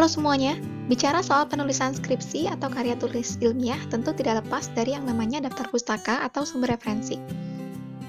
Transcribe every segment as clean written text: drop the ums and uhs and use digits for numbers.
Halo semuanya, bicara soal penulisan skripsi atau karya tulis ilmiah tentu tidak lepas dari yang namanya daftar pustaka atau sumber referensi.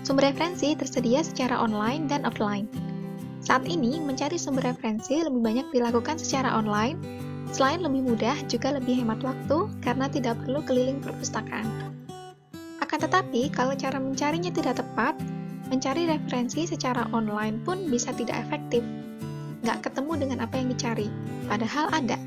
Sumber referensi tersedia secara online dan offline. Saat ini, mencari sumber referensi lebih banyak dilakukan secara online, selain lebih mudah juga lebih hemat waktu karena tidak perlu keliling perpustakaan. Akan tetapi, kalau cara mencarinya tidak tepat, mencari referensi secara online pun bisa tidak efektif. Nggak ketemu dengan apa yang dicari, padahal ada.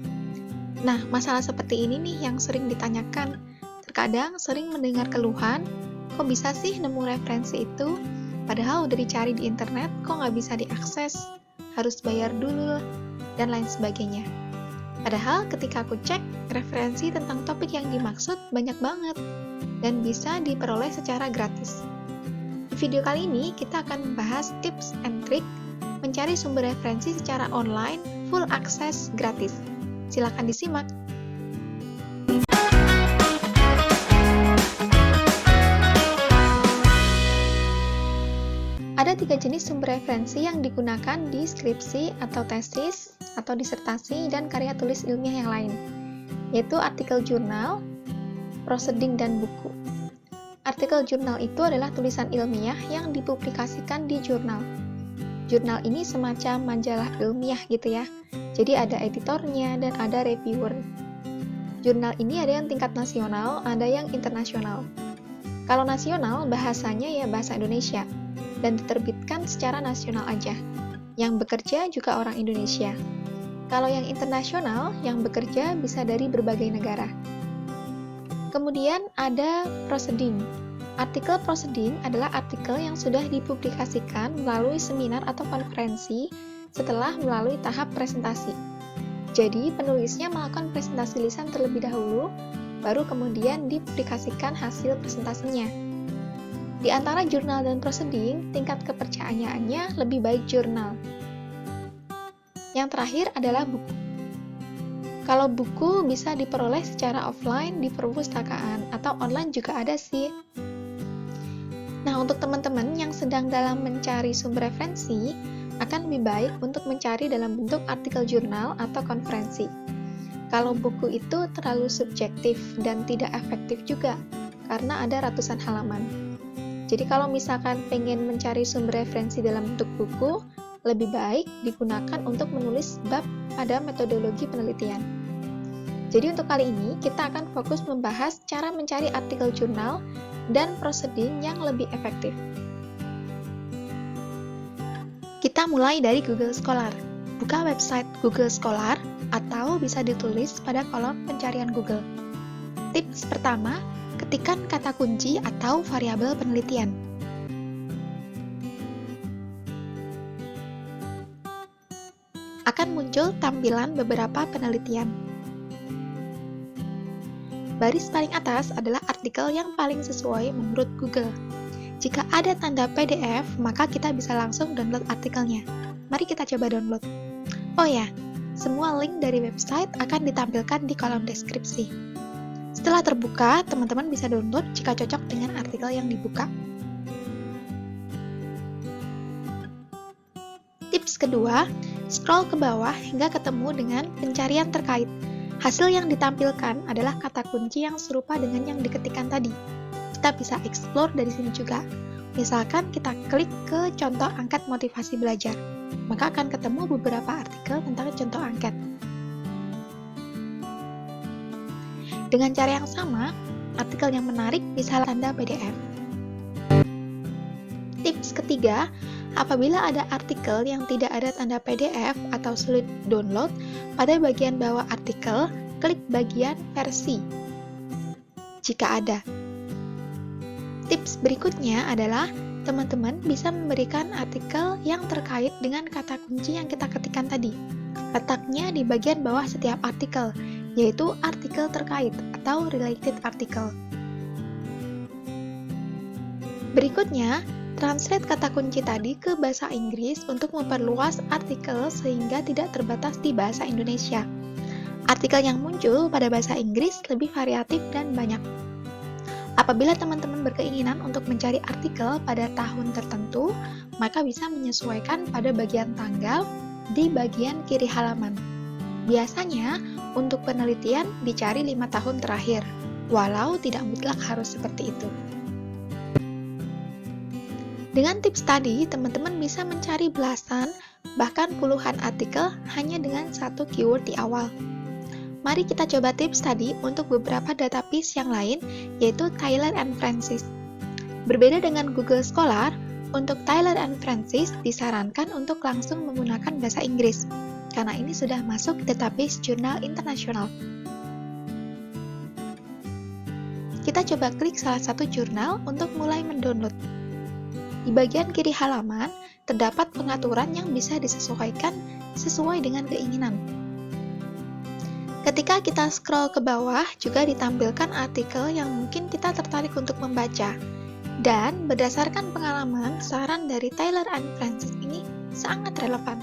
Nah, masalah seperti ini nih yang sering ditanyakan. Terkadang sering mendengar keluhan, kok bisa sih nemu referensi itu? Padahal udah dicari di internet, kok nggak bisa diakses? Harus bayar dulu, dan lain sebagainya. Padahal ketika aku cek, referensi tentang topik yang dimaksud banyak banget, dan bisa diperoleh secara gratis. Di video kali ini, kita akan membahas tips and trick mencari sumber referensi secara online, full akses gratis. Silakan disimak. Ada 3 jenis sumber referensi yang digunakan di skripsi atau tesis, atau disertasi, dan karya tulis ilmiah yang lain, yaitu artikel jurnal, proceeding, dan buku. Artikel jurnal itu adalah tulisan ilmiah yang dipublikasikan di jurnal. Jurnal ini semacam majalah ilmiah gitu ya. Jadi ada editornya dan ada reviewer. Jurnal ini ada yang tingkat nasional, ada yang internasional. Kalau nasional, bahasanya ya bahasa Indonesia dan diterbitkan secara nasional aja. Yang bekerja juga orang Indonesia. Kalau yang internasional, yang bekerja bisa dari berbagai negara. Kemudian ada proceeding. Artikel proceeding adalah artikel yang sudah dipublikasikan melalui seminar atau konferensi setelah melalui tahap presentasi. Jadi, penulisnya melakukan presentasi lisan terlebih dahulu, baru kemudian dipublikasikan hasil presentasinya. Di antara jurnal dan proceeding, tingkat kepercayaannya lebih baik jurnal. Yang terakhir adalah buku. Kalau buku bisa diperoleh secara offline di perpustakaan, atau online juga ada sih. Nah, untuk teman-teman yang sedang dalam mencari sumber referensi, akan lebih baik untuk mencari dalam bentuk artikel jurnal atau konferensi. Kalau buku itu terlalu subjektif dan tidak efektif juga, karena ada ratusan halaman. Jadi kalau misalkan pengen mencari sumber referensi dalam bentuk buku, lebih baik digunakan untuk menulis bab pada metodologi penelitian. Jadi untuk kali ini, kita akan fokus membahas cara mencari artikel jurnal dan proceeding yang lebih efektif. Kita mulai dari Google Scholar. Buka website Google Scholar atau bisa ditulis pada kolom pencarian Google. Tips pertama, ketikkan kata kunci atau variabel penelitian. Akan muncul tampilan beberapa penelitian. Baris paling atas adalah artikel yang paling sesuai menurut Google. Jika ada tanda PDF, maka kita bisa langsung download artikelnya. Mari kita coba download. Oh ya, semua link dari website akan ditampilkan di kolom deskripsi. Setelah terbuka, teman-teman bisa download jika cocok dengan artikel yang dibuka. Tips kedua, scroll ke bawah hingga ketemu dengan pencarian terkait. Hasil yang ditampilkan adalah kata kunci yang serupa dengan yang diketikkan tadi. Kita bisa explore dari sini juga. Misalkan kita klik ke contoh angket motivasi belajar, maka akan ketemu beberapa artikel tentang contoh angket. Dengan cara yang sama, artikel yang menarik bisa tanda PDF. Tips ketiga, apabila ada artikel yang tidak ada tanda PDF atau sulit download, pada bagian bawah artikel, klik bagian versi, jika ada. Tips berikutnya adalah, teman-teman bisa memberikan artikel yang terkait dengan kata kunci yang kita ketikkan tadi. Letaknya di bagian bawah setiap artikel, yaitu artikel terkait atau related article. Berikutnya, translate kata kunci tadi ke bahasa Inggris untuk memperluas artikel sehingga tidak terbatas di bahasa Indonesia. Artikel yang muncul pada bahasa Inggris lebih variatif dan banyak. Apabila teman-teman berkeinginan untuk mencari artikel pada tahun tertentu, maka bisa menyesuaikan pada bagian tanggal di bagian kiri halaman. Biasanya, untuk penelitian dicari 5 tahun terakhir, walau tidak mutlak harus seperti itu. Dengan tips tadi, teman-teman bisa mencari belasan, bahkan puluhan artikel hanya dengan satu keyword di awal. Mari kita coba tips tadi untuk beberapa database yang lain, yaitu Tyler and Francis. Berbeda dengan Google Scholar, untuk Tyler and Francis disarankan untuk langsung menggunakan bahasa Inggris, karena ini sudah masuk database jurnal internasional. Kita coba klik salah satu jurnal untuk mulai mendownload. Di bagian kiri halaman, terdapat pengaturan yang bisa disesuaikan sesuai dengan keinginan. Ketika kita scroll ke bawah, juga ditampilkan artikel yang mungkin kita tertarik untuk membaca. Dan berdasarkan pengalaman, saran dari Tyler and Francis ini sangat relevan.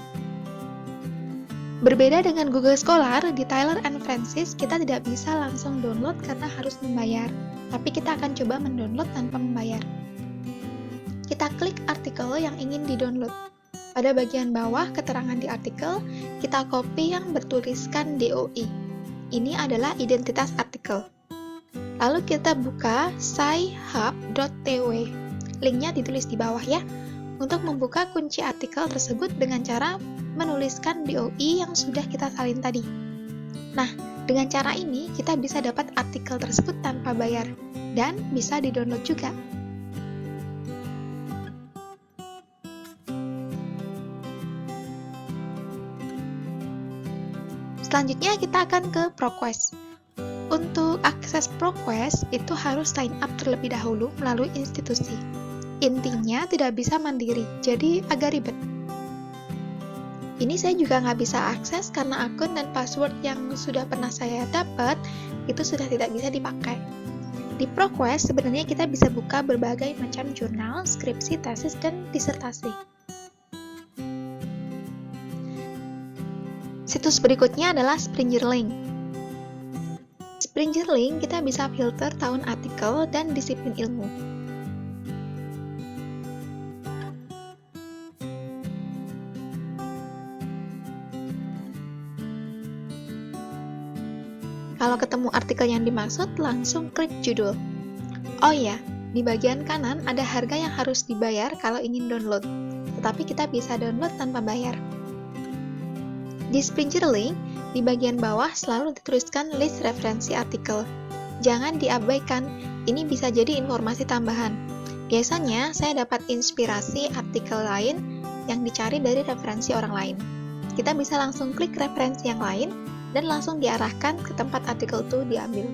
Berbeda dengan Google Scholar, di Tyler and Francis kita tidak bisa langsung download karena harus membayar, tapi kita akan coba mendownload tanpa membayar. Kita klik artikel yang ingin di-download. Pada bagian bawah keterangan di artikel, kita copy yang bertuliskan DOI. Ini adalah identitas artikel. Lalu kita buka sci-hub.tw. Linknya ditulis di bawah ya. Untuk membuka kunci artikel tersebut dengan cara menuliskan DOI yang sudah kita salin tadi. Nah, dengan cara ini kita bisa dapat artikel tersebut tanpa bayar dan bisa di-download juga. Selanjutnya kita akan ke ProQuest. Untuk akses ProQuest itu harus sign up terlebih dahulu melalui institusi. Intinya tidak bisa mandiri, jadi agak ribet. Ini saya juga nggak bisa akses karena akun dan password yang sudah pernah saya dapat itu sudah tidak bisa dipakai. Di ProQuest sebenarnya kita bisa buka berbagai macam jurnal, skripsi, tesis, dan disertasi. Situs berikutnya adalah Springerlink. Springerlink kita bisa filter tahun artikel dan disiplin ilmu. Kalau ketemu artikel yang dimaksud, langsung klik judul. Oh ya, di bagian kanan ada harga yang harus dibayar kalau ingin download, tetapi kita bisa download tanpa bayar. Di Springerlink, di bagian bawah selalu dituliskan list referensi artikel. Jangan diabaikan, ini bisa jadi informasi tambahan. Biasanya saya dapat inspirasi artikel lain yang dicari dari referensi orang lain. Kita bisa langsung klik referensi yang lain dan langsung diarahkan ke tempat artikel itu diambil.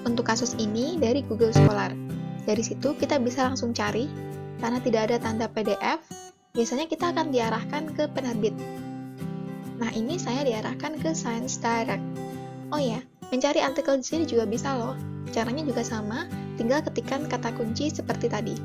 Untuk kasus ini dari Google Scholar. Dari situ kita bisa langsung cari, karena tidak ada tanda PDF, biasanya kita akan diarahkan ke penerbit. Nah, ini saya diarahkan ke Science Direct. Oh ya, mencari artikel di sini juga bisa loh. Caranya juga sama, tinggal ketikkan kata kunci seperti tadi.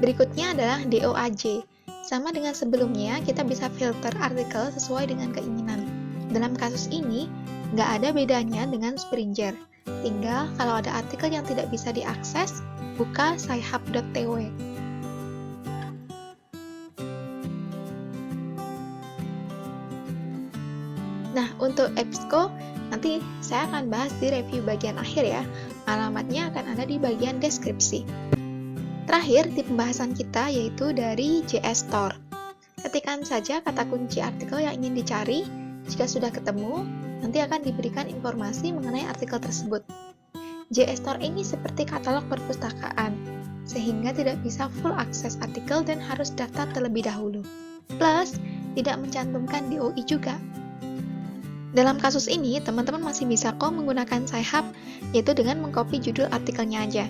Berikutnya adalah DOAJ. Sama dengan sebelumnya, kita bisa filter artikel sesuai dengan keinginan. Dalam kasus ini, nggak ada bedanya dengan Springer. Tinggal kalau ada artikel yang tidak bisa diakses, buka sci-hub.tw. Nah, untuk EBSCO, nanti saya akan bahas di review bagian akhir ya. Alamatnya akan ada di bagian deskripsi. Terakhir di pembahasan kita yaitu dari JSTOR. Ketikkan saja kata kunci artikel yang ingin dicari. Jika sudah ketemu, nanti akan diberikan informasi mengenai artikel tersebut. JSTOR ini seperti katalog perpustakaan, sehingga tidak bisa full akses artikel dan harus daftar terlebih dahulu. Plus, tidak mencantumkan DOI juga. Dalam kasus ini, teman-teman masih bisa kok menggunakan Sci-Hub, yaitu dengan mengcopy judul artikelnya aja.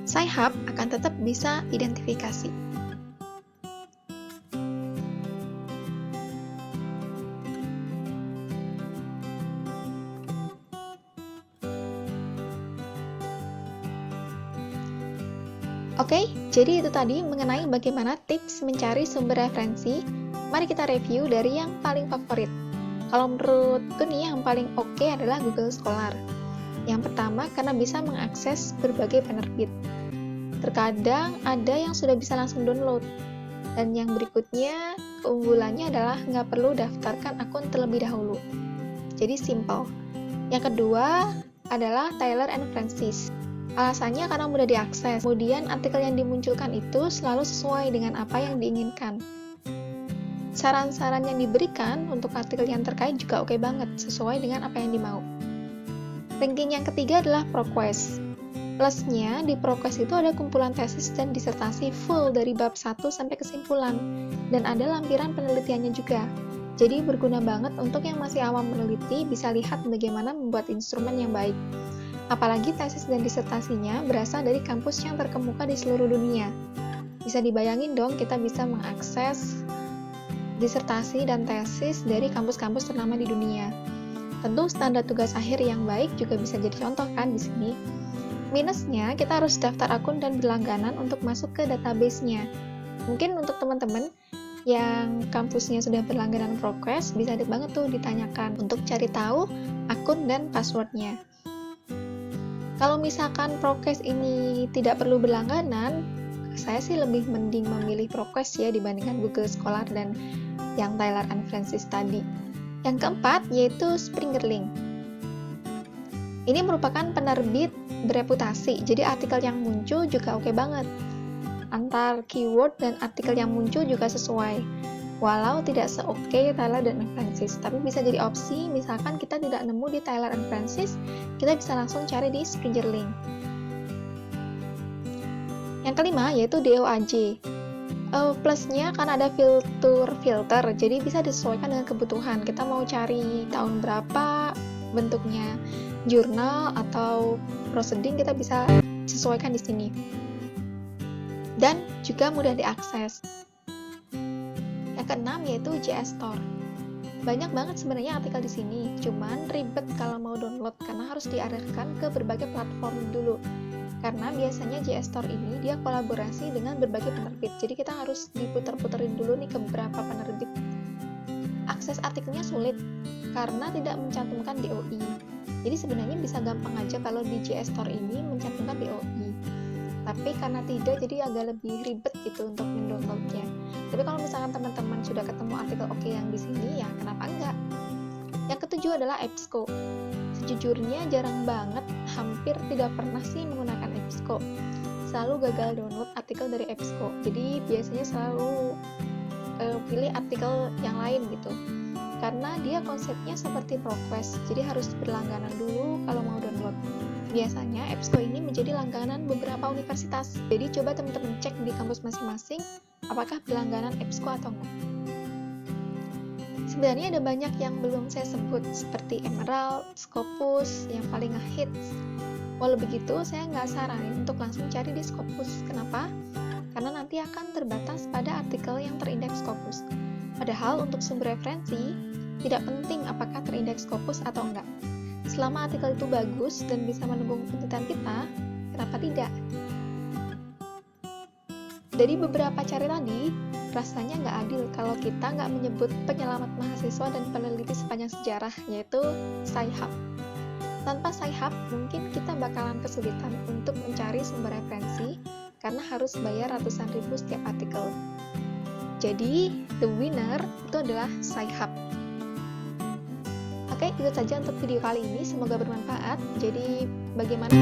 Sci-Hub akan tetap bisa identifikasi. Oke, jadi itu tadi mengenai bagaimana tips mencari sumber referensi. Mari kita review dari yang paling favorit. Kalau menurutku nih yang paling oke adalah Google Scholar. Yang pertama karena bisa mengakses berbagai penerbit. Terkadang ada yang sudah bisa langsung download. Dan yang berikutnya, keunggulannya adalah nggak perlu daftarkan akun terlebih dahulu. Jadi simple. Yang kedua adalah Taylor and Francis. Alasannya karena mudah diakses. Kemudian artikel yang dimunculkan itu selalu sesuai dengan apa yang diinginkan. Saran-saran yang diberikan untuk artikel yang terkait juga oke banget, sesuai dengan apa yang dimau. Ranking yang ketiga adalah ProQuest. Plusnya, di ProQuest itu ada kumpulan tesis dan disertasi full dari bab 1 sampai kesimpulan, dan ada lampiran penelitiannya juga. Jadi berguna banget untuk yang masih awam meneliti bisa lihat bagaimana membuat instrumen yang baik. Apalagi tesis dan disertasinya berasal dari kampus yang terkemuka di seluruh dunia. Bisa dibayangin dong kita bisa mengakses disertasi dan tesis dari kampus-kampus ternama di dunia. Tentu standar tugas akhir yang baik juga bisa jadi contoh kan di sini. Minusnya, kita harus daftar akun dan berlangganan untuk masuk ke database-nya. Mungkin untuk teman-teman yang kampusnya sudah berlangganan ProQuest, bisa banget tuh ditanyakan untuk cari tahu akun dan passwordnya. Kalau misalkan ProQuest ini tidak perlu berlangganan, saya sih lebih mending memilih ProQuest ya dibandingkan Google Scholar dan yang Taylor and Francis tadi. Yang keempat yaitu Springerlink. Ini merupakan penerbit bereputasi, jadi artikel yang muncul juga oke banget. Antar keyword dan artikel yang muncul juga sesuai. Walau tidak se-oke Taylor dan Francis, tapi bisa jadi opsi misalkan kita tidak nemu di Taylor and Francis, kita bisa langsung cari di Springerlink. Yang kelima yaitu DOAJ. Plusnya karena ada filter, jadi bisa disesuaikan dengan kebutuhan. Kita mau cari tahun berapa, bentuknya jurnal atau proceeding, kita bisa sesuaikan di sini. Dan juga mudah diakses. Yang keenam yaitu JS Store. Banyak banget sebenarnya artikel di sini, cuman ribet kalau mau download karena harus diarahkan ke berbagai platform dulu. Karena biasanya JS Store ini dia kolaborasi dengan berbagai penerbit, jadi kita harus diputer-puterin dulu nih ke beberapa penerbit. Akses artikelnya sulit karena tidak mencantumkan DOI. Jadi sebenarnya bisa gampang aja kalau di JS Store ini mencantumkan DOI. Tapi karena tidak, jadi agak lebih ribet gitu untuk mendownloadnya. Tapi kalau misalkan teman-teman sudah ketemu artikel oke yang di sini, ya kenapa enggak? Yang ketujuh adalah EBSCO. Sejujurnya jarang banget, hampir tidak pernah sih menggunakan EBSCO. Selalu gagal download artikel dari EBSCO. Jadi biasanya selalu pilih artikel yang lain gitu. Karena dia konsepnya seperti ProQuest, jadi harus berlangganan dulu kalau mau download. Biasanya EBSCO ini menjadi langganan beberapa universitas. Jadi coba teman-teman cek di kampus masing-masing apakah berlangganan EBSCO atau enggak. Sebenarnya ada banyak yang belum saya sebut, seperti Emerald, Scopus, yang paling ngehits. Walau begitu, saya nggak saranin untuk langsung cari di Scopus. Kenapa? Karena nanti akan terbatas pada artikel yang terindeks Scopus. Padahal untuk sumber referensi, tidak penting apakah terindeks Scopus atau enggak. Selama artikel itu bagus dan bisa mendukung penelitian kita, kenapa tidak? Dari beberapa cara tadi, rasanya nggak adil kalau kita nggak menyebut penyelamat mahasiswa dan peneliti sepanjang sejarah, yaitu Sci-Hub. Tanpa Sci-Hub, mungkin kita bakalan kesulitan untuk mencari sumber referensi karena harus bayar ratusan ribu setiap artikel. Jadi, the winner itu adalah Sci-Hub. Oke, itu saja untuk video kali ini. Semoga bermanfaat. Jadi, bagaimana?